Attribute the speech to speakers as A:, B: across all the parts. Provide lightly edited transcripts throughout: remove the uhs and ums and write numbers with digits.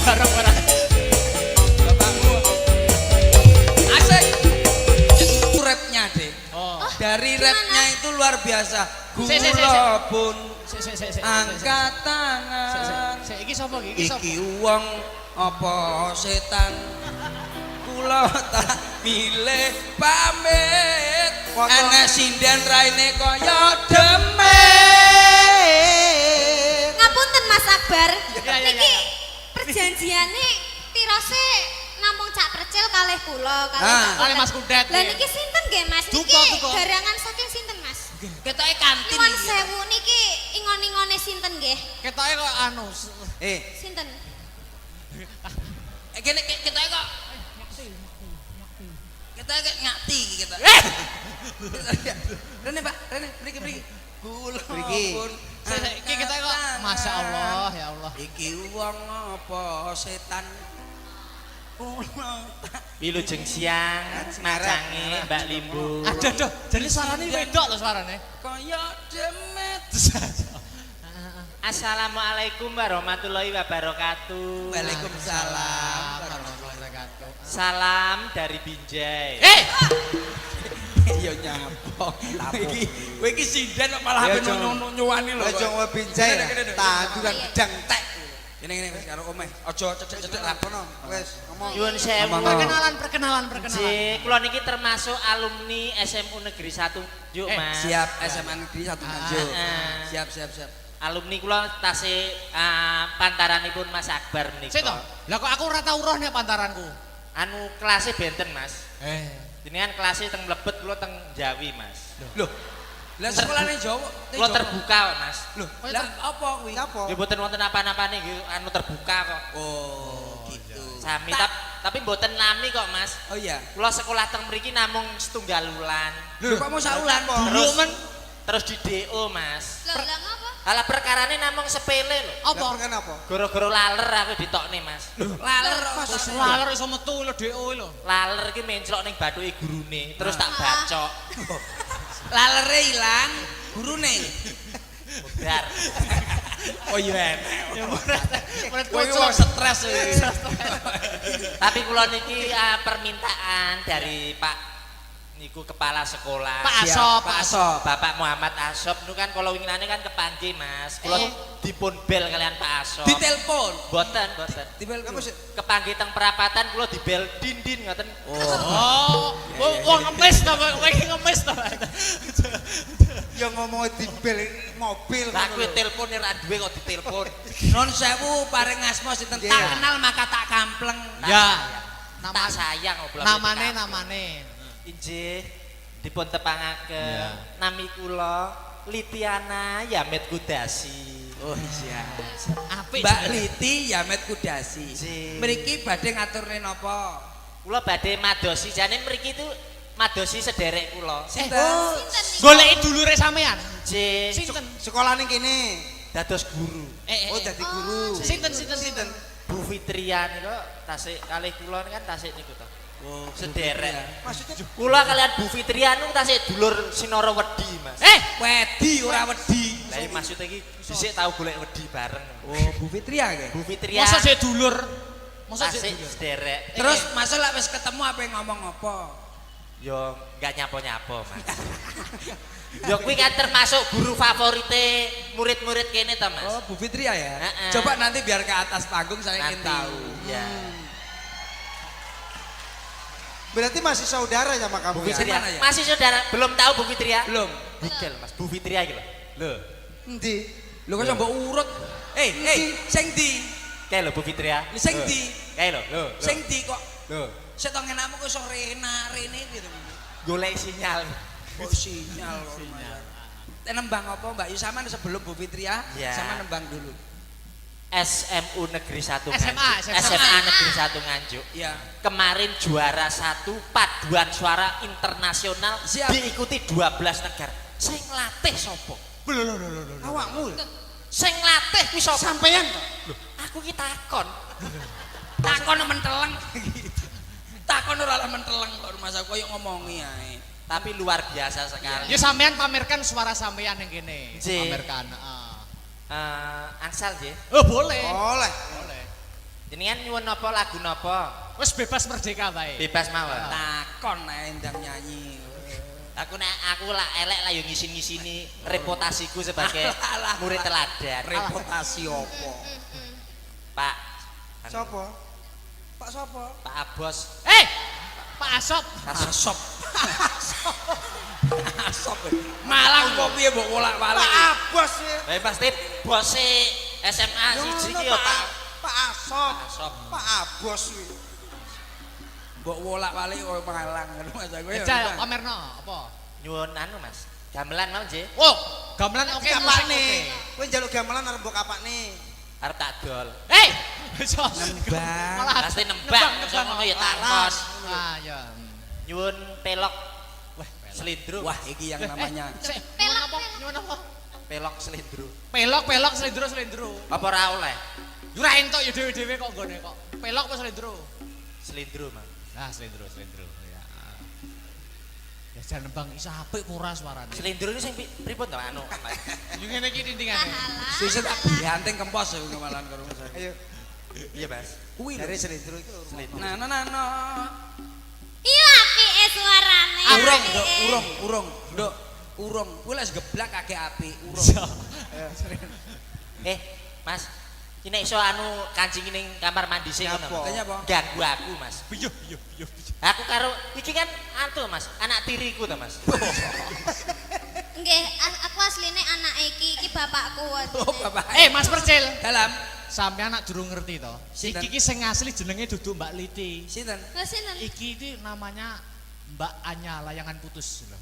A: bareng bareng.
B: Bapakmu. Asik. Itu rapnya deh.
A: Oh.
B: Dari rapnya itu luar biasa.
A: Se.
B: Gula pun
A: Se.
B: angkat tangan.
A: Iki sapa iki? Iki sapa?
B: Iki wong apa setan? Kula tak milih pamit. Ana sinden raine kaya demit.
C: Ngapunten Mas Akbar.
A: Ya.
C: Niki perjanjiane tirose namung Cak Percil kalih kula
A: Kalih Mas Kudet.
C: Lah niki sinten nggih Mas? Niki
A: Duka.
C: garangan saking sinten Mas?
B: Ketoke kantin.
C: Nuwun sewu niki ingon-ingone sinten nggih?
A: Ketoke kok anu.
C: Sinten?
B: Kene ketoke kok kita ngati iki kita. Rene Pak, Rene mriki. Kula pun.
A: Iki kita kok Masya Allah ya Allah.
B: Iki wong apa setan?
D: Wilujeng siang macange Mbak Limbu.
A: Aduh, jadi suarane wedok lho suarane.
B: Kaya demit.
D: Assalamualaikum warahmatullahi wabarakatuh.
B: Waalaikumsalam.
D: Salam dari Binjai.
B: Ya nyapok. Iki kowe iki sinden malah ape nyuwani lho.
E: Aja ngombe Binjai. Tanduran gedang tek.
B: Ngene wis karo omeh. Aja cecek-cecek lakono.
E: Wis ngomong.
D: Nyuwun sewu.
A: Perkenalan.
D: Ji, kula niki termasuk alumni SMU Negeri 1 Njuk, Mas.
B: Siap SMA Negeri 1 Tanjung. Siap.
D: Alumni kula tasih pantaranipun Mas Akbar menika.
A: Sik to. Lah kok aku ora tau roh nek pantaranku.
D: Anu kelasnya benten Mas. Jenengan kelasnya teng mlebet kula teng Jawi Mas.
B: Loh. Lah sekolahane Jawa.
D: Kula terbuka kok Mas.
B: Loh, lah apa kuwi?
E: Apa?
D: Ya mboten wonten apa-apane nggih anu terbuka kok.
B: Oh, gitu.
D: Sami tapi mboten nami kok Mas.
B: Oh iya.
D: Kula sekolah teng mriki namung setunggal wulan.
B: Lho, kok mau saulan
D: Terus terus di DO Mas.
C: Lah ngapa?
D: Alah perkarane namung sepele lho.
A: Apa?
E: Kenapa?
D: Gara-gara laler aku ditokne Mas.
B: laler
A: Wis laler iso metu lho DO lho.
D: Laler iki menclok ning bathuke gurune, terus tak bacok.
B: lalere ilang, gurune.
D: Budar. Oh iya enek.
A: Murid
B: Kowe
A: kocok.
B: stres iki.
D: Tapi kula niki permintaan dari Pak niku kepala sekolah.
A: Pak Asop.
B: Pak Asop.
D: Bapak Muhammad Asop niku kan kalau winginane kan kepanggih Mas. Kula dipun bel kalian Pak Asop.
B: Ditelepon.
D: Boten.
B: Dibel kamu sih.
D: Kepanggih teng perapatan kula dibel dindin ngoten.
A: Oh, wong ngemis to, kowe iki ngemis to.
E: Ya ngomong di bel mobil.
D: Lah kuwi telepon ora duwe kok ditelepon.
B: Non sewu paring asma sinten tak kenal maka tak kampleng.
A: Ya.
D: Tak sayang oblong.
A: Namane.
D: Injih dipun tepangaken.
A: Ya.
D: Nami kula Litiana Yamet Kudasi.
B: Oh iya.
A: Apik.
B: Mbak Liti Yamet Kudasi.
D: Ji.
B: Mriki badhe ngaturne napa?
D: Kula badhe madosi jane mriki itu madosi sederek kula.
B: Sinten?
C: Sinten niki?
A: Goleki dulure sampean.
D: Nggih.
A: Sinten?
E: Sekolah ning kene.
D: Dados guru.
E: Oh, dadi guru.
A: Sinten?
D: Bu Fitria niku tasik kalih kula kan tasik niku to.
B: Oh,
D: Sederek.
E: Maksudnya
D: Kula kalian Bu Fitria niku tasik dulur Sinara Wedi, Mas.
B: wedi ora wedi.
D: Lah iki maksud iki dhisik tau golek wedi bareng.
B: Oh, Bu Fitria nggih.
D: Bu Fitria
A: Masa sik dulur? Masa
D: tasik
A: sik dulur?
D: sederek.
B: Terus masa lek wis ketemu apa ngomong apa?
D: Yo enggak nyapo-nyapo, Mas. Yo kuwi kan termasuk guru favorite murid-murid kene to, Mas.
B: Oh, Bu Fitria ya.
D: Heeh.
B: Coba nanti biar ke atas panggung saya ingin
D: Nanti.
B: tahu.
D: Ya.
E: berarti masih saudara sama kamu
D: Bu
E: ya?
D: Fitria.
B: Mana ya?
D: Masih saudara belum tahu Bu Fitria?
B: Belum.
D: Bigel, Mas. Bu Fitria iki lho. Lho.
E: Endi?
B: Lho kok mbok urut. Sing ndi?
D: Kae lho Bu Fitria.
B: Sing ndi?
D: Kae lho.
B: Sing ndi kok
D: Lho.
B: setok ngenakmu kok iso rene gitu.
D: Golek sinyal.
B: Kok sinyal. Nembang apa Mbak Yusama sebelum Bu Fitria
D: Ya.
B: sama nembang dulu.
D: SMU Negeri 1
A: SMA.
D: SMA Negeri 1 Nganjuk.
B: Ya.
D: Kemarin juara 1 paduan suara internasional
B: Siap.
D: diikuti 12 negara. Sing latih sapa?
B: Awakmu.
D: Sing latih kuwi sapa?
B: Sampeyan kok.
D: Lho, aku ki takon.
B: Takon menteleng. Takon ora menteleng kok rumah saya koyo ngomongi ae.
D: Tapi luar biasa sekali.
A: Ya sampean pamerkan suara sampean yang kene.
D: Ji.
A: Pamerkan.
D: Ansal nggih.
A: Oh boleh.
E: Oleh.
A: Boleh.
D: Jenengan nyuwun napa lagu napa?
A: Wis bebas merdeka bae.
D: Bebas mawon.
B: Takon ae ndang nyanyi.
D: Aku lah elek lah yo ngisin-ngisini reputasiku sebagai murid teladan.
B: Reputasi opo?
D: Pak.
E: Sopo? Pak sopo?
D: Pak Abos.
A: Pak Asop.
B: Asop. Asop. Malang kok piye mbok wolak-walik?
E: Pak Abos ya.
D: Lah pasti bose SMA siji ki yo Pak.
E: Pak Asop.
D: Asop.
E: Pak Abos kuwi.
B: Mbok wolak-walik koyo Malang ngono Mas aku ya.
A: Ejal pamerno apa?
D: Nyuwun anu Mas. Gamelan mau nggih.
A: Oh, gamelan oke musik
E: Kapakne.
A: oke.
E: Kowe njaluk gamelan arep mbok kapakne.
D: Arep tak dol.
B: Nembang.
A: Malah
D: Pasti nembang iso ngono ya takon.
A: Ah ya.
D: Nyuwun pelok. Wah, selindro.
B: Wah, iki yang namanya
A: Pelok apa? Nyuwun apa?
D: Pelok selindro.
A: Pelok selindro.
D: Apa ora oleh?
A: Ora entuk ya dhewe-dhewe kok nggone kok. Pelok apa selindro?
D: Selindro, Mang.
A: Ah, selindro. Ya. Ya jan nembang iso apik ora suarane.
D: Selindro ini sing pripun to anu?
A: Yo ngene iki tintingane.
B: sisa tak dianting kempos ya kemalan karo Mas.
E: Ayo.
D: Iya, Mas.
B: Kuwi
E: Dari selindro iki lho.
D: Selindro.
B: Nah.
C: Iya apike suarane.
B: Urung,
C: apike.
B: Nduk, urung. Kuwi les geblak kake apik, urung.
D: Mas. Iki nek iso anu kancing ning kamar mandi sing ngono.
B: Tanya apa?
D: Ganggu aku, Mas.
A: Yo.
D: Aku karo iki kan antu, Mas. Anak tiriku to, Mas.
C: Nggih, aku asline anak iki bapakku.
B: Oh, Bapak.
A: Mas Percil.
B: Dalam
A: Sampeyan anak durung ngerti to.
B: Sinten?
A: Iki sing asli jenenge dudu Mbak Liti.
B: sinten?
C: Lha sinten?
A: Iki iki namanya Mbak Anya layangan putus lho.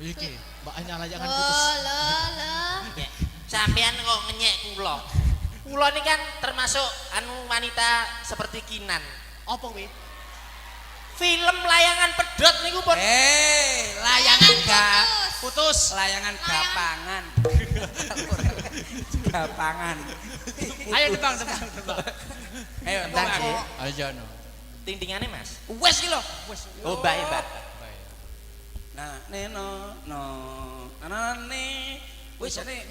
A: Iki Mbak Anya layangan putus.
C: Oh, lho.
D: Ya, sampean kok ngenyek kula. Kula ini kan termasuk anu wanita seperti Kinan.
A: Apa kuwi?
D: Film layangan pedot niku pun
B: Layangan gak
A: Putus.
B: layangan gapangan. Gapangan.
A: Ayo tebang.
B: Ayo
D: Tentang
B: tebang.
D: sih.
A: Ayo no.
D: Tintingane, Mas.
B: Wes ki lho.
D: Oh, Mbak.
B: Nah, no. Anane wis ane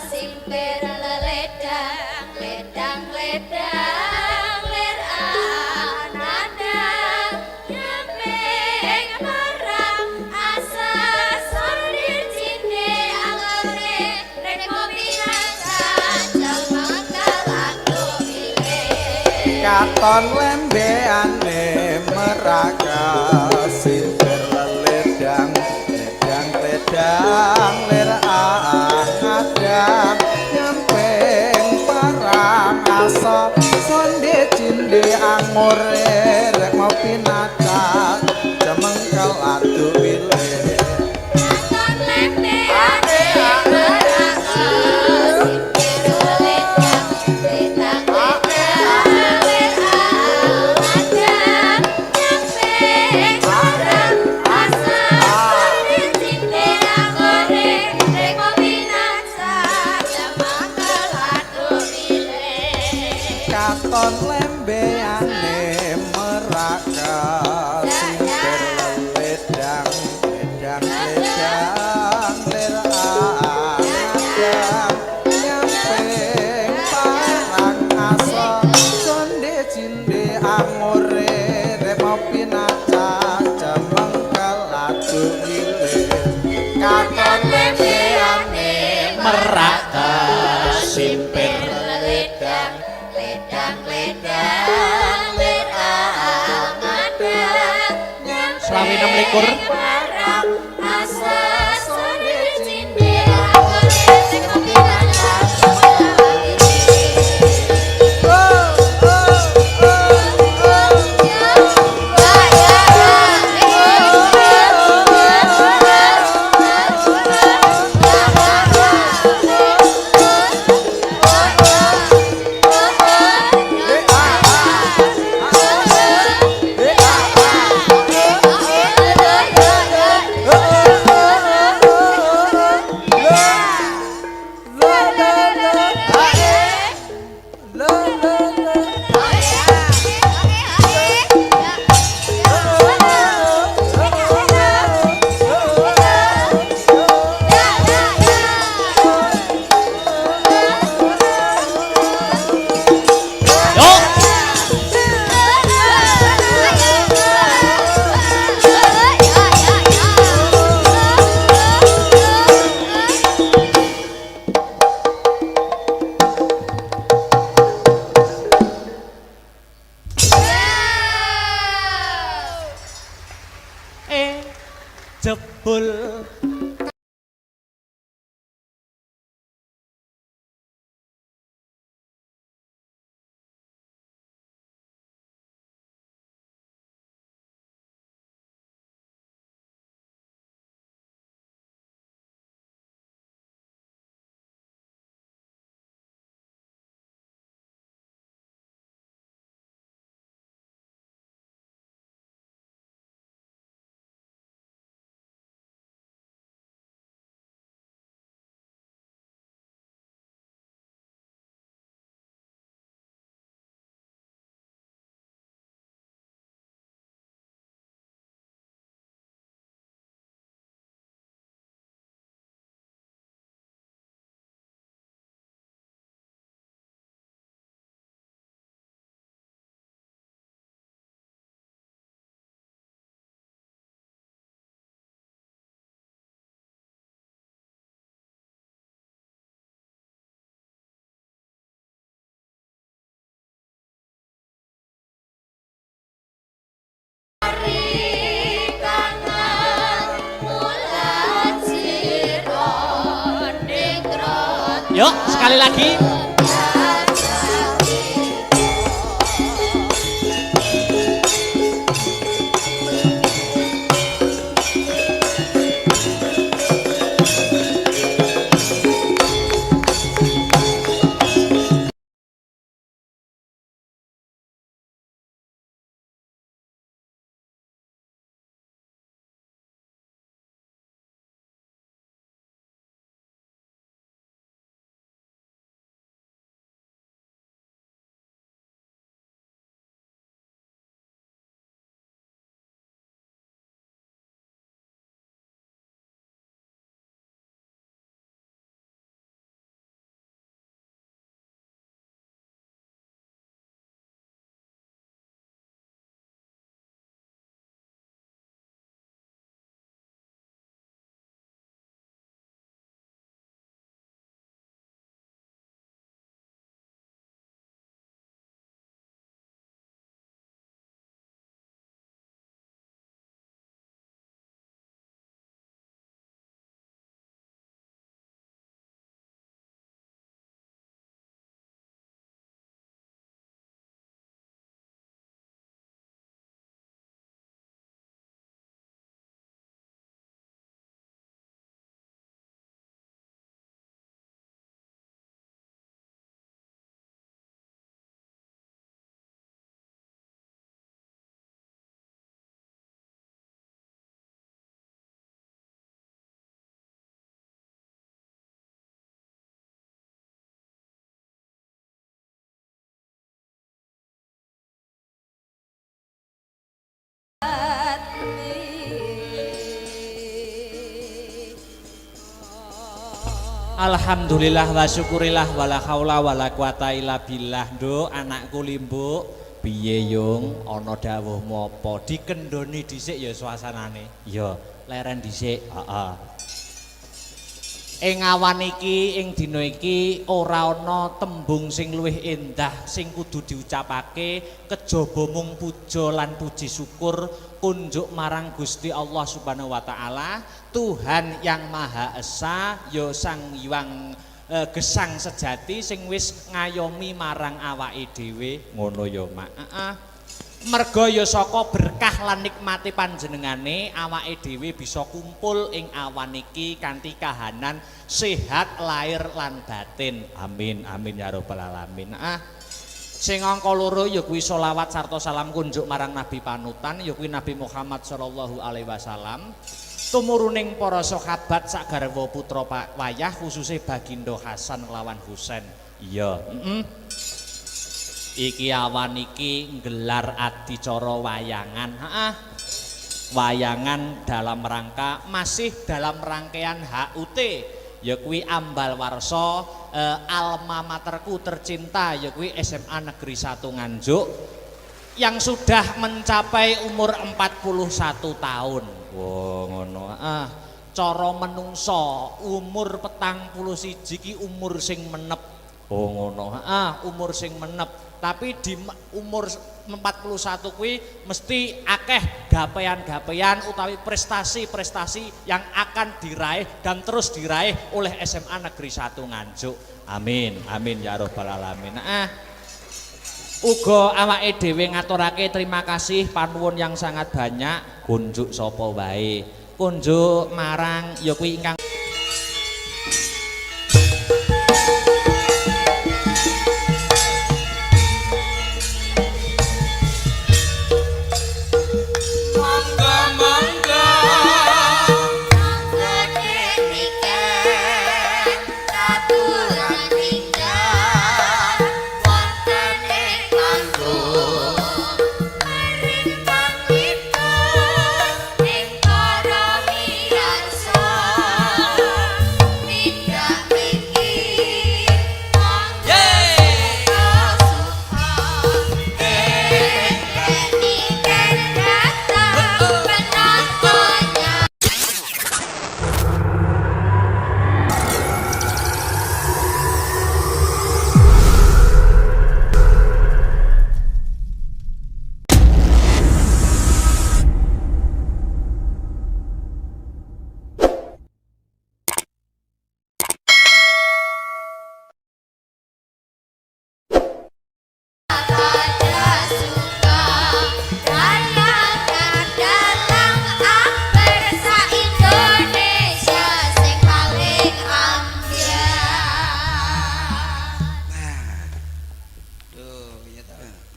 C: Simper ledang ler anadang nyempeng marang asa sondir cinde angore rek kopi rasa jalma kalaku ile
E: Katon lembeane meraga sinter ledang ler angadang nyempeng parang asa sonde cinde angore rek ngopi nacak jemengkel adu wile
C: Katon lembe ade meraga simper ledang ler anadang nyempeng marang asa sondir cinde angore rek kopi rasa jalma kalaku ile
E: Katon lembeane meraga sinter ledang ler anadang nyempeng parang asa sonde cinde angore rek ngopi nacak jemengkel adu wile Katon lembeane
A: Meraka simper
C: ledang ler anadang
A: Selawi 26.
C: parang asa sondir cinde angore rek kopi rasa
A: jebul. Yuk, sekali lagi. Alhamdulillah wa syukurillah wala haula wala quwata illa billah. Nduk anakku Limbuk, piye yung ana dawuh mopo dikendoni dhisik ya suasanane. Ya, leren dhisik. Heeh. Ing awan iki, ing dina iki ora ana tembung sing luwih endah sing kudu diucapake kejaba mung puja lan puji syukur kunjuk marang Gusti Allah Subhanahu wa taala, Tuhan yang Maha Esa, ya Sang Hyang Gesang sejati sing wis ngayomi marang awake dhewe ngono ya Mak. Merga ya saka berkah lan nikmate panjenengane awake dhewe bisa kumpul ing awan iki kanthi kahanan sehat lahir lan batin. Amin amin ya rabbal alamin. Sing angka loro ya kuwi selawat sarta salam kunjuk marang Nabi panutan ya kuwi Nabi Muhammad sallallahu alaihi wasallam. Tumuruning para sahabat sak garwa putra wayah khususe Bagindo Hasan lawan Husain. Iya, iki awan iki nggelar adicara wayangan. Wayangan dalam rangka masih dalam rangkaian HUT ya kuwi ambal warsa alma materku tercinta ya kuwi SMA Negeri 1 Nganjuk yang sudah mencapai umur 41 tahun. Wah ngono. Cara menungso umur 41 ki umur sing menep Oh ngono. Umur sing menep. Tapi di umur 41 kuwi mesti akeh gapean-gapean utawi prestasi-prestasi yang akan diraih dan terus diraih oleh SMA Negeri 1 Nganjuk. Amin. Amin ya rabbal alamin. Uga awake dhewe ngaturake terima kasih panuwun yang sangat banyak kunjuk sapa wae. Kunjuk marang ya kuwi ingkang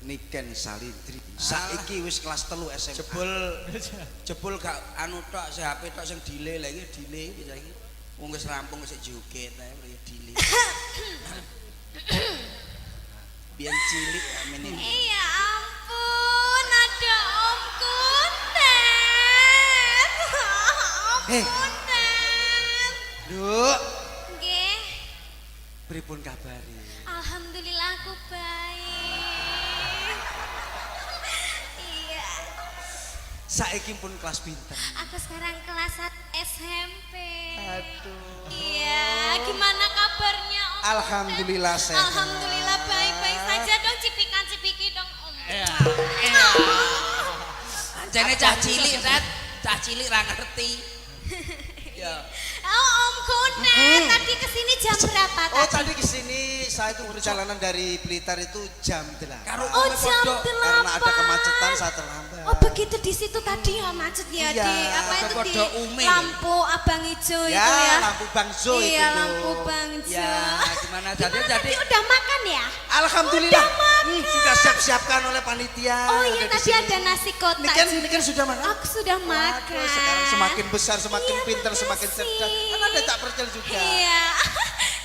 B: Niken Salindri. Saiki wis kelas 3 SMA. Jebul gak anu tok, si HP tok sing delay lagi delay iki saiki. Wong wis rampung wis joget ae delay. Biyen cilik amene.
C: Ya ampun, ada Om Kuntet.
B: Hei.
C: Kuntet.
B: Nduk,
C: Nggih.
B: pripun kabare?
C: Alhamdulillah aku baik. Iya.
B: Saiki pun kelas pinten?
C: Aku sekarang kelas 1 SMP.
B: Aduh.
C: Iya, gimana kabarnya Om?
B: Alhamdulillah sehat.
C: Alhamdulillah baik-baik saja dong, cipikan-cipiki dong Om.
A: Iya.
B: Jane cah cilik, Rat. Cah cilik ra ngerti. Ya.
C: Oh Om Kuntet, tadi kesini jam berapa tadi?
E: Oh tadi kesini saya itu perjalanan dari Blitar itu jam 8.
B: Karo
C: Oh
B: ome
C: jam
B: podo.
C: 8.
E: Karena ada kemacetan saya terlambat.
C: Oh begitu di situ tadi ya macet ya
E: Iya,
C: di apa itu di
B: podo Umi.
C: lampu abang hijau
E: Ya,
C: itu ya.
E: lampu bangso itu.
C: Iya
E: loh.
C: lampu bangjo.
B: Ya, gimana jadi
C: Gimana
B: jadi
C: tadi udah makan ya?
E: Alhamdulillah.
C: Udah makan.
E: Sudah siap-siapkan oleh panitia.
C: Oh iya
E: Udah di
C: tadi
E: sini.
C: ada nasi kotak.
E: Ini kan sudah makan.
C: Aku sudah makan.
E: Waduh, sekarang semakin besar, semakin
C: Iya,
E: pintar, semakin
C: makasih.
E: cerdas. Kan ada tak percaya juga.
C: Iya.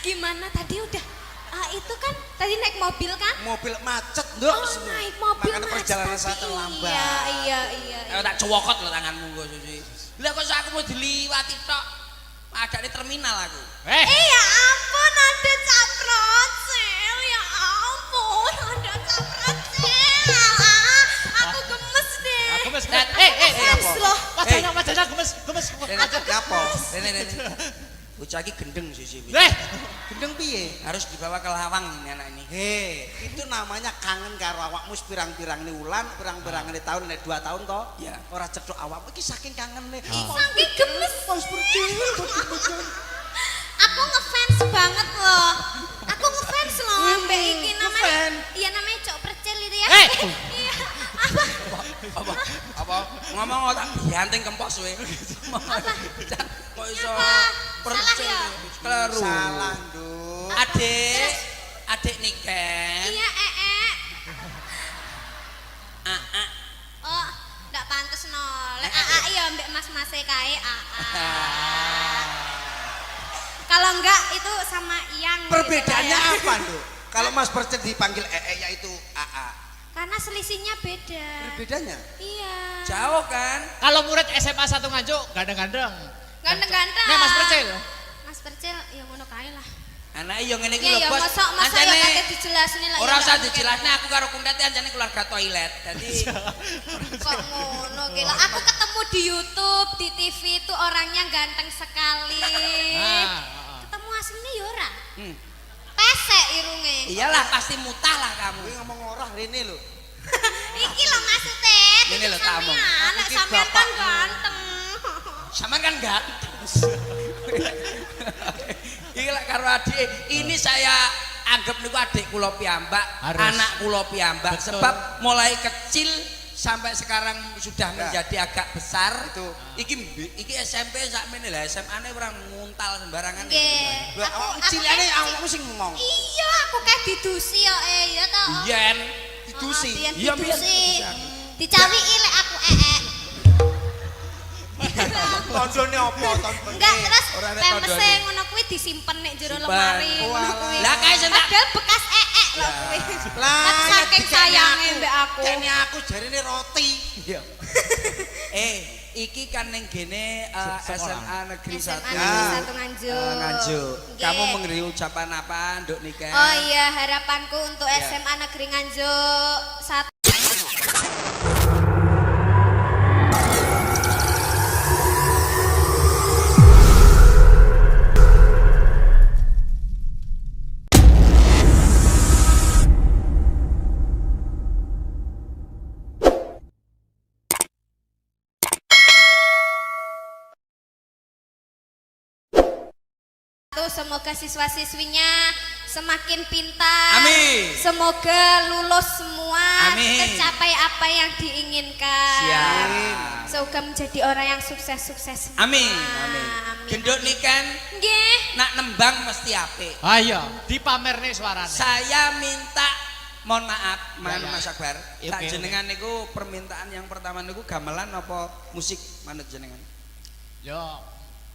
C: Gimana tadi udah? Itu kan tadi naik mobil kan?
E: Mobil macet, Nduk.
C: Oh naik mobil
E: Makanya
C: macet
E: perjalanan
C: tadi.
E: saya terlambat.
C: Iya.
B: tak cowokot lho tanganmu kok Susi. Lah kok aku mau diliwati tok. Adane terminal aku.
C: Ya ampun ada caprocel. Ya ampun ada caprocel. Aku gemes deh.
A: Gemes.
C: Gemes loh.
A: Wajahnya gemes.
E: Ngapo?
B: Rene. Bocah iki gendeng Susi.
E: Gendeng piye?
B: Harus dibawa ke Lawang ini anak ini.
E: Itu namanya kangen karo awakmu pirang-pirang ini wulan, pirang-pirang ini tahun, nek 2 tahun toh.
B: Iya.
E: Ora cedhok awakmu iki saking kangen nih.
C: Saking gemes.
E: Pas percaya.
C: Aku ngefans banget loh. Aku ngefans loh ambek iki namanya.
E: ngefans?
C: Iya namanya Cok Percil itu ya. Iya.
B: Apa ngomong tak dianting kempos kowe.
C: Apa?
B: Kok iso
C: Apa? Salah ya?
B: Kleru.
E: Salah, Nduk.
B: Adik Niken.
C: Iya
B: Aa.
C: Oh, ndak pantes no. Lek AA ya ambek mas-mase kae AA. Kalau enggak itu sama Iyang.
E: Perbedaannya
C: gitu,
E: apa, Nduk? Kalau Mas Percet dipanggil yaitu AA.
C: Karena selisihnya beda.
E: Bedanya?
C: Iya.
B: Jauh kan?
A: Kalau murid SMA 1 Nganjuk gandeng-gandeng.
C: Ganteng-ganteng.
A: Nek Mas Percil.
C: Mas Percil ya ngono kae lah.
B: Anake yo ngene iki
C: Iya
B: lho,
C: ya
B: Bos.
C: masa ya kate dijelasne lah.
B: Ora
C: ya,
B: usah
C: nggak
B: dijelasne aku karo Kuntet anjane keluarga toilet. Dadi
C: mungkin. Kok ngono ki lah. Aku ketemu di YouTube, di TV itu orangnya ganteng sekali. Ketemu aslinya ya ora. esek irunge.
B: Iyalah pasti mutah lah kamu.
E: Kuwi ngomong ora rene lho.
C: Iki lho maksudnya.
B: Ini lho tak omong.
C: Nek
E: Iki
C: sampean kan
E: bapak.
C: ganteng.
B: Sama kan ganteng. Iki lek karo adik ini saya anggap niku adik kula piyambak,
A: Harus.
B: anak kula piyambak
A: Betul.
B: sebab mulai kecil sampai sekarang sudah menjadi agak besar.
E: Itu.
B: Iki SMP sakmene lah, SMA-ne ora nguntal sembarangan.
C: Nggih.
E: Lho awak cilane awakmu sing ngomong.
C: Iya, aku kayak didusi yo ya ta.
B: Yen
E: Didusi.
C: Iya,
B: Iya, biyen
C: didusi.
B: didusi.
C: Dicawiki lek aku
E: Tondone apa tondone?
C: Enggak, terus
B: Ora nek
C: pempese
B: todone.
C: ngono kuwi disimpen nek jero
B: Simpen.
C: lemari ngono kuwi.
B: Lah, kae sing tak-
C: Padahal bekas lho kuwi.
E: Lah
C: Kan
E: ya
C: saking
E: dikene
C: sayange mbek aku.
E: Kene aku jarine roti.
B: Iya. Iki kan ning gene SMA Negeri 1.
C: SMA Negeri 1 Nganjuk.
B: Nganjuk.
C: Nggih.
B: Kamu memberi ucapan apa nduk nikah?
C: Oh iya, harapanku untuk
B: Ya.
C: SMA Negeri Nganjuk 1. Semoga siswa-siswinya semakin pintar.
B: Amin.
C: Semoga lulus semua.
B: Amin.
C: Tercapai apa yang diinginkan.
B: Siap.
C: Semoga menjadi orang yang sukses-sukses. semua.
B: Amin. Amin. Genduk nikan
C: Nggih.
B: nak nembang mesti apik.
A: Ayo, dipamerne suarane.
B: Saya minta mohon maaf,
A: Ya, ya.
B: Mas Akbar.
A: Oke,
B: Tak
A: oke.
B: jenengan niku permintaan yang pertama niku gamelan apa musik manut jenengan?
A: Yo,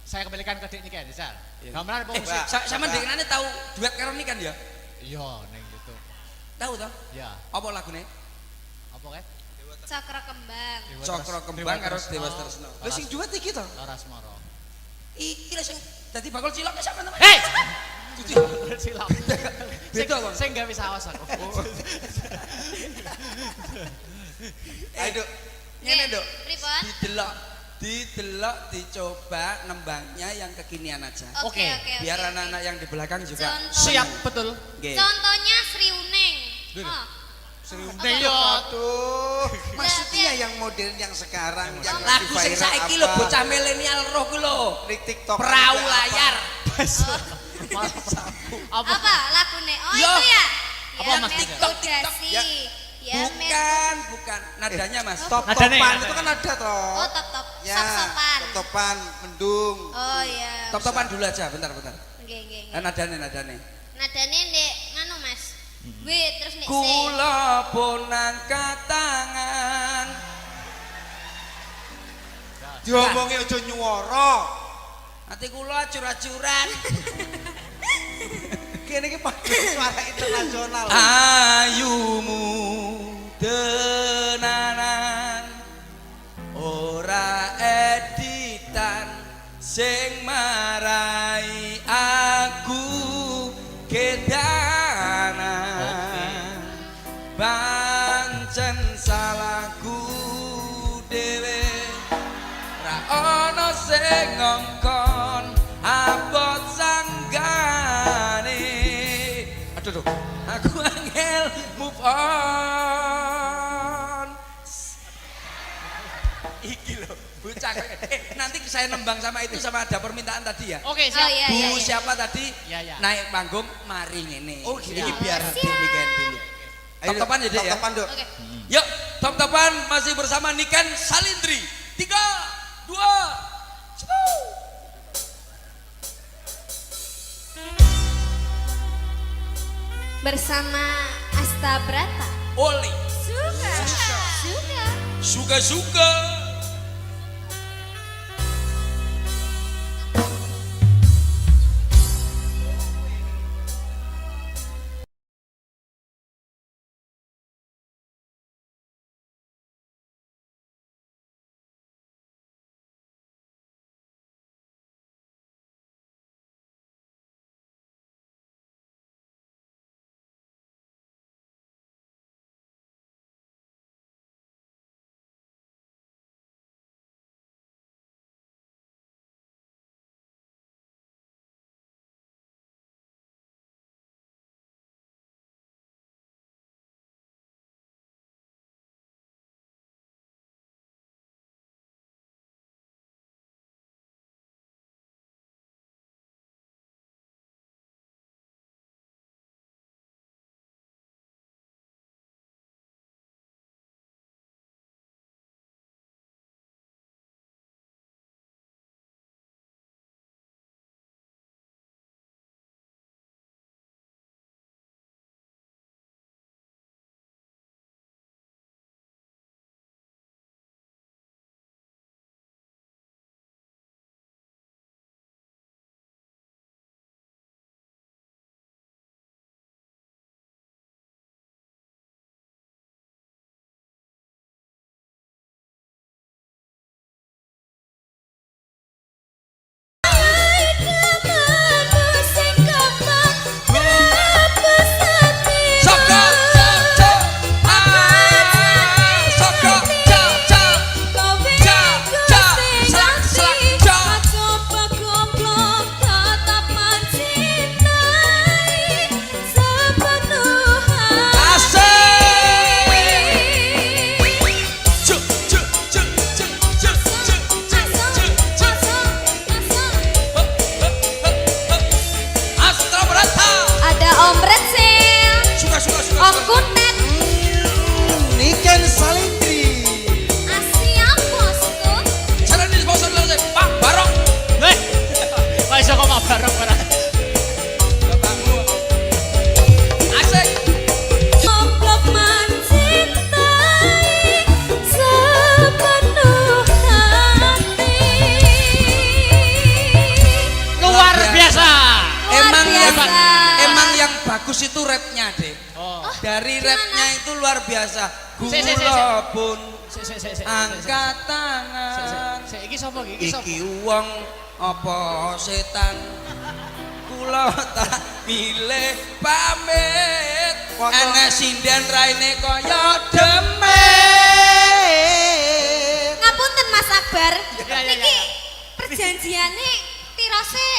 A: saya kembalikan ke Dik Niken, Sar.
B: Iya.
A: Gamelan apa
B: Eh,
A: musik?
B: sama denganane tahu duet karo nikan ya?
A: Iya, ning gitu.
B: Tahu toh?
A: Ya,
B: Apa lagune?
A: apa kae?
C: Cakra kembang.
B: Cokro Kembang karo Dewa Tresno. Lha sing duet iki to?
A: Laras Moro.
B: Iki lho sing dadi bakul cilok sama teman.
A: Hei! Silap.
B: Beda, Bang.
A: Sing gawe saos aku.
B: Ayo, Duk. Ngene, Duk.
C: Pripun?
B: Didelok dicoba nembangnya yang kekinian aja.
C: Oke,
A: Oke,
C: oke.
B: Biar
C: oke.
B: anak-anak yang di belakang juga
C: Contoh.
A: Siap, betul.
B: Nggih.
C: Contohnya Sri Uning.
A: Dulu.
C: Oh.
A: Seriune yo.
E: Aduh, maksudnya yang modern yang sekarang yang lagi
B: Lagu sing
E: viral
B: saiki
E: apa?
B: lho bocah milenial roh ku lho.
E: Di TikTok
B: Perahu
E: apa?
B: layar.
A: Apa?
C: Apa lagune? Oh
B: Yo.
C: itu ya.
A: Apa, Mas?
B: TikTok, TikTok.
C: Ya. Ya,
B: Bukan. Nadanya Mas.
A: Nadane,
E: Top-topan
A: nadane.
E: itu kan ada toh.
C: Oh, top-top.
E: Ya,
C: Sop-sopan.
E: top-topan, mendung.
C: Oh iya.
B: Top-topan dulu aja, bentar.
C: Nggih, nggih.
B: Nadane.
C: Nadane ndek nganu Mas. Wih, terus nek
B: Kula pun angkat tangan.
E: Diomongi aja nyuwara.
B: Hati kula acur-acuran.
E: Kene iki pakai suara internasional.
B: Ayumu tenanan ora editan sing marai aku kedanan pancen salahku dhewe ra ono sing ngongkon abot sanggane aduh aku angel move on iki lho bocah nanti saya nembang sama itu sama ada permintaan tadi ya
A: Oke,
C: Oh
A: siap.
C: iya
B: Bu
C: iya. iya.
B: siapa tadi
A: Iya, iya.
B: naik panggung mari ngene
E: Oh, gitu.
B: ini biar
C: Siap.
B: weekend dulu top-topan ya Dek, ya
E: Top-topan, Duk.
C: Oke.
B: yuk top-topan masih bersama Niken Salindri 3, 2, 1
C: Bersama Asta Brata.
B: Oli
C: Suka.
B: suka dari rapnya itu luar biasa.
A: Si.
B: Kula pun
A: Sik.
B: angkat tangan.
A: Sik iki sapa iki?
B: Iki wong apa setan? Kula tak pilih pamit. Ana sinden raine kaya demit.
C: Ngapunten Mas Akbar.
A: Ya.
C: Niki perjanjiane tirose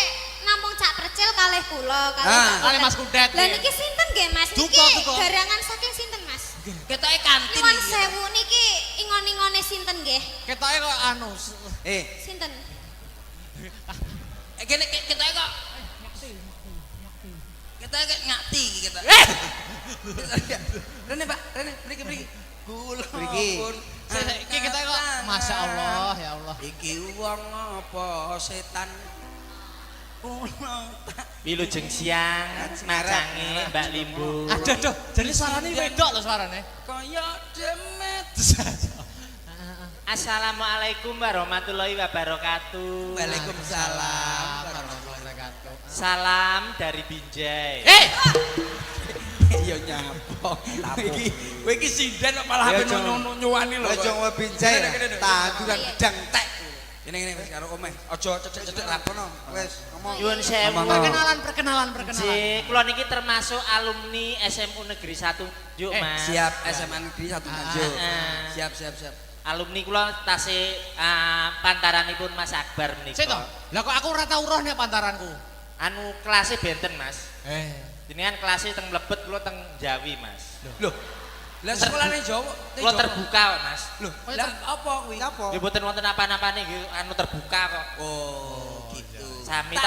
C: namung cak percil kalih kula
A: Kali Mas Kudet.
C: Lah niki sinten nggih Mas? Niki
A: Duka.
C: garangan saking sinten Mas?
B: Ketoke kantin.
C: Nyuwun sewu niki ingon-ingone sinten nggih?
A: Ketoke kok anu.
C: Sinten?
B: Kene ketoke kok ketoke ngati iki ketok. Rene Pak, rene mriki. Kula pun
A: Iki ketoke kok Masya Allah ya Allah.
B: iki wong apa setan?
D: Wilujeng siang macange Mbak Limbu.
A: Aduh, jadi suarane wedok lho suarane.
B: Kaya demit.
D: Assalamualaikum warahmatullahi wabarakatuh.
B: Waalaikumsalam.
D: Salam dari Binjai.
B: Iya nyapa. Kowe iki sinden kok malah
E: Ya,
B: ben
E: Jong.
B: nyuwani lho.
E: Aja ngebinjai. Tanduran gedang tek.
B: Kene wis karo omeh. Aja cecek-cecek lapono.
E: Wis ngomong.
D: Nyuwun sewu.
A: Perkenalan.
D: Ji, kula niki termasuk alumni SMU Negeri 1 Juk, Mas.
B: Siap SMA Negeri 1 Nganjuk.
D: Ah.
B: Siap.
D: Alumni kula tasih pantaranipun Mas Akbar menika.
A: Sik to. Lah kok aku ora tau roh nek pantaranku.
D: Anu kelasnya benten, Mas. Ini kan kelasnya teng mlebet kula teng Jawi, Mas.
B: Loh. Lah sekolahane Jawa.
D: Kula terbuka kok, Mas.
B: Loh, lah apa kuwi?
E: Apa?
D: Ya mboten wonten apa-apane nggih, anu terbuka kok.
B: Oh, gitu.
D: Sami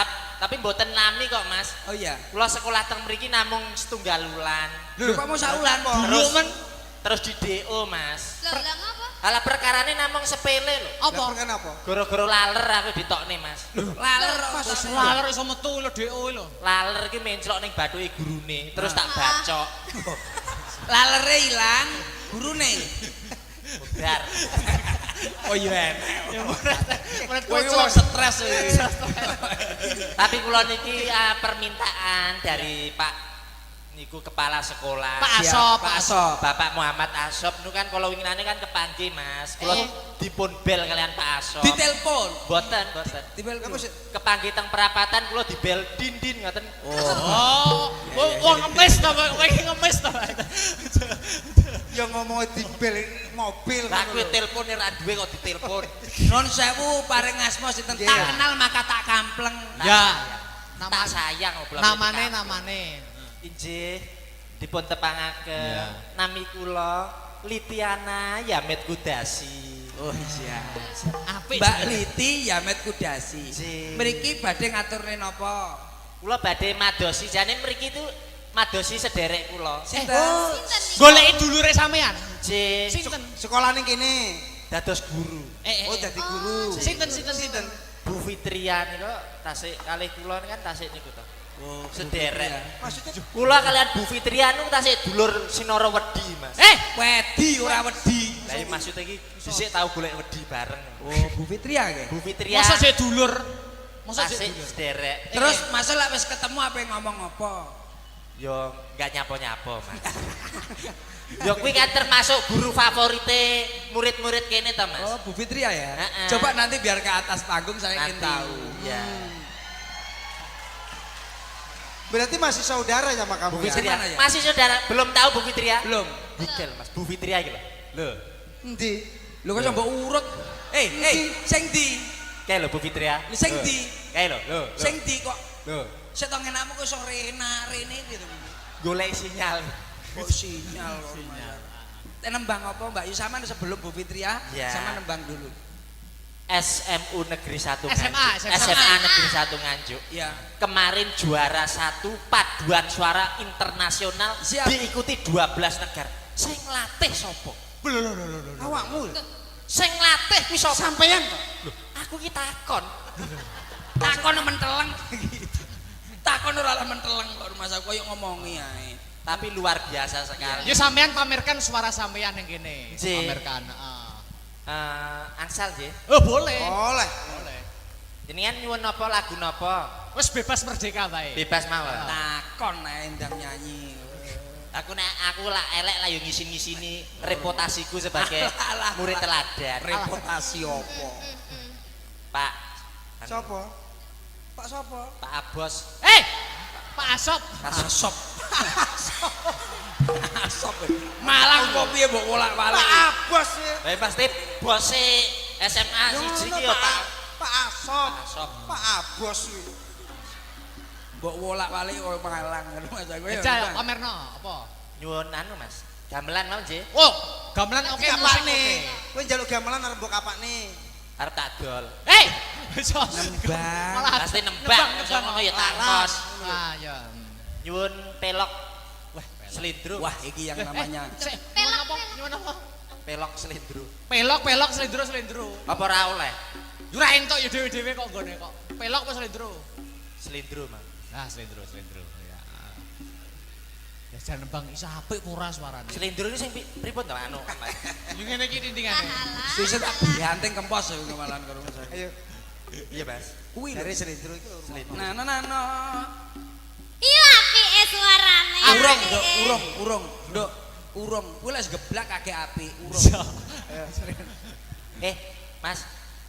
D: tapi mboten nami kok, Mas.
B: Oh iya.
D: Kula sekolah teng mriki namung setunggal wulan.
B: Lho, kok mau saulan po?
D: Terus di DO, Mas.
C: Lah ngapa?
D: Ala perkarane namung sepele lho.
A: Apa?
E: Kan apa?
D: Gara-gara laler aku ditokne, Mas.
B: Laler
A: Wis laler iso metu lho DO lho.
D: Laler ki menclok ning bathuke gurune, terus tak bacok.
B: lalere ilang, gurune.
D: Budar.
B: Oh iya enak.
A: Murid
B: Kowe
A: kocok.
B: wong stres iki.
D: Tapi kula niki permintaan dari Pak niku kepala sekolah.
A: Pak
B: Siap,
A: Asop,
B: Pak Asop.
D: Bapak Muhammad Asop niku kan kalau winginane kan kepanggih, Mas. Kula dipun bel kalian Pak Asop.
B: Ditelepon.
D: Boten.
B: Ditelepon.
D: Kepanggih teng perapatan kula dibel dindin ngoten.
A: Oh, wong ngemis to kowe iki ngemis to.
E: Ya ngomong di bel mobil.
D: Lah kowe telepon ora duwe kok ditelepon.
B: Non sewu paring asma sinten tak kenal maka tak kampleng.
A: Ya.
D: Tak sayang kok
A: Namane.
D: Injih dipun tepangaken
A: Ya.
D: nami kula Litiana Yamet Kudasi.
B: Oh iya.
A: Apik.
B: Mbak Liti Yamet Kudasi.
D: Ji.
B: Mriki badhe ngaturne napa?
D: Kula badhe madosi jane mriki itu madosi sederek kula.
B: Sinten?
A: Goleki dulure sampean.
D: J
A: Sinten?
E: Sekolah ning kene.
D: dados guru.
E: Oh, dadi guru.
A: Sinten?
D: Bu Fitria niku tasik kalih kula kan tasik niku to.
B: Oh,
D: Sederek.
E: Maksudnya
D: Kula kalian Bu Fitria niku tasik dulur Sinara Wedi, Mas.
B: wedi ora wedi.
D: Lah iki maksud iki dhisik tau golek wedi bareng.
B: Oh, Bu Fitria nggih.
D: Bu Fitria
A: Masa sik dulur? Masa
D: tasik
A: sik dulur?
D: sederek.
B: Terus masa lek wis ketemu apa ngomong apa?
D: Yo enggak nyapo-nyapo, Mas. Yo kuwi kan termasuk guru favorite murid-murid kene to, Mas.
B: Oh, Bu Fitria ya.
D: Heeh.
B: Coba nanti biar ke atas panggung saya ingin
D: Nanti.
B: tahu.
D: Ya.
E: berarti masih saudara sama kamu
D: Bu
E: ya?
D: Fitria.
B: Mana ya?
D: Masih saudara belum tahu Bu Fitria?
B: Belum.
D: Bigel, Mas. Bu Fitria iki lho. Lho.
E: Endi?
B: Lu kok mbok urut? Sing di.
D: Kae lho Bu Fitria.
B: Sing di.
D: Kae lho. Lho.
B: Sing di kok.
D: Lho.
B: Setong enakmu kok iso rene gitu.
D: Golek sinyal.
B: Oh sinyal. Nembang apa Mbak Yusama sebelum Bu Fitria
D: Ya.
B: sama nembang dulu.
D: SMU Negeri 1
A: SMA,
D: Nganjuk.
A: SMA.
D: SMA Negeri 1 Nganjuk.
B: Ya.
D: Kemarin juara 1 paduan suara internasional
B: Siap.
D: diikuti 12 negara. Sing latih sapa?
E: Awakmu.
D: Sing latih kuwi sapa?
E: Sampeyan kok.
D: Aku ki takon.
B: Takon menteleng. Takon ora menteleng kok rumah saya koyo ngomongi ae.
D: Tapi luar biasa sekali.
A: Ya sampean pamerkan suara sampean yang kene.
D: Ji.
A: Pamerkan,
D: Ansal nggih.
A: Oh, boleh.
E: Oleh.
A: Boleh.
D: Jenengan nyuwun napa lagu napa?
A: Wis bebas merdeka bae.
D: Bebas mawon.
B: Takon ae ndang nyanyi.
D: Aku lah elek lah yo ngisin-ngisini reputasiku sebagai murid teladan.
B: Reputasi opo?
D: Pak.
B: Sopo? Pak sopo?
D: Pak Abos.
A: Pak Asop.
B: Asop. Asop. Malang kok piye mbok wolak-walik?
E: Pak Abos ya.
D: Pasti bose SMA siji ki yo
E: Pak Asop.
D: Asop.
E: Pak Abos kuwi.
B: Mbok wolak-walik kok Malang ngono Mas aku ya.
A: Ejal pamerno apa?
D: Nyuwun anu Mas. Gamelan mau nggih.
A: Oh, gamelan oke musik
E: Kapakne.
A: oke.
E: Kowe njaluk gamelan arep mbok kapakne.
D: Arep tak dol.
B: Nembang.
A: Malah
D: Pasti nembang ngono ya tangkos.
A: Ah ya.
D: Nyuwun pelok. Wah, selindro.
B: Wah, iki yang namanya
A: Nyuwun apa? Nyuwun apa?
D: Pelok selindro.
A: Pelok selindro.
D: Apa ora oleh?
A: Ora entuk ya dhewe-dhewe kok nggone kok. Pelok apa selindro?
D: Selindro, Mang.
A: Nah, selindro. Ya. Ya jan nembang isa apik murah suarane.
D: Selindro ini sing pripun to anu, Mas?
A: Yo ngene iki tintingane.
B: susah tak dianting kempos aku kemalan karo Mas.
E: Ayo.
D: Iya, Mas.
B: Kuwi
E: Dari selindro itu.
D: Selindro.
B: Nah.
C: Iya apike suarane.
B: Nduk, urung. Kuwi lek geblak kakek apik, urung.
D: Mas,